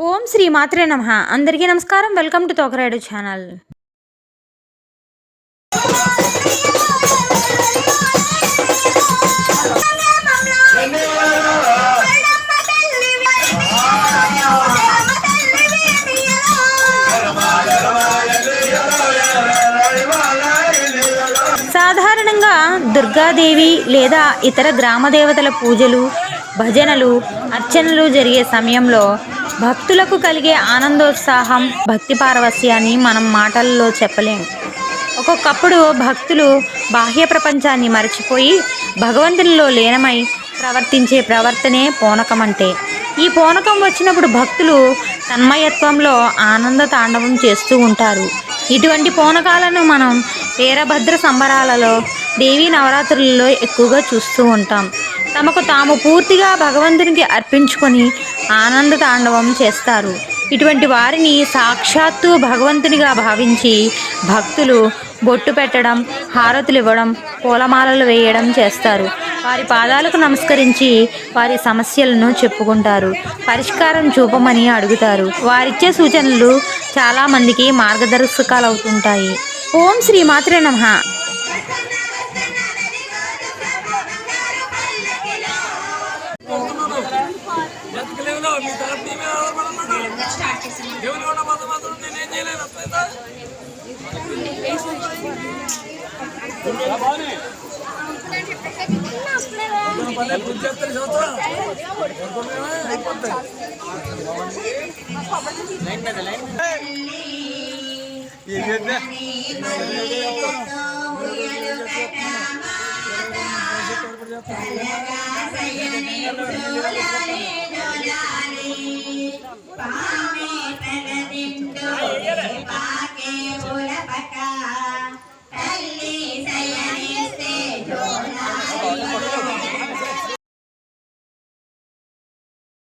ఓం శ్రీ మాత్రే నమః. అందరికీ నమస్కారం. వెల్కమ్ టు తోకరాయుడు ఛానల్. సాధారణంగా దుర్గాదేవి లేదా ఇతర గ్రామ దేవతల పూజలు, భజనలు, అర్చనలు జరిగే సమయంలో భక్తులకు కలిగే ఆనందోత్సాహం, భక్తి పారవస్యాన్ని మనం మాటల్లో చెప్పలేం. ఒక్కొక్కప్పుడు భక్తులు బాహ్య ప్రపంచాన్ని మరచిపోయి భగవంతునిలో లీనమై ప్రవర్తించే ప్రవర్తనే పూనకం అంటే. ఈ పూనకం వచ్చినప్పుడు భక్తులు తన్మయత్వంలో ఆనంద తాండవం చేస్తూ ఉంటారు. ఇటువంటి పూనకాలను మనం వీరభద్ర సంబరాలలో, దేవీ నవరాత్రులలో ఎక్కువగా చూస్తూ ఉంటాం. తమకు తాము పూర్తిగా భగవంతునికి అర్పించుకొని ఆనంద తాండవం చేస్తారు. ఇటువంటి వారిని సాక్షాత్తు భగవంతునిగా భావించి భక్తులు బొట్టు పెట్టడం, హారతులు ఇవ్వడం, పూలమాలలు వేయడం చేస్తారు. వారి పాదాలకు నమస్కరించి వారి సమస్యలను చెప్పుకుంటారు. పరిష్కారం చూపమని అడుగుతారు. వారిచ్చే సూచనలు చాలామందికి మార్గదర్శకాలు అవుతుంటాయి. ఓం శ్రీ మాత్రే నమః.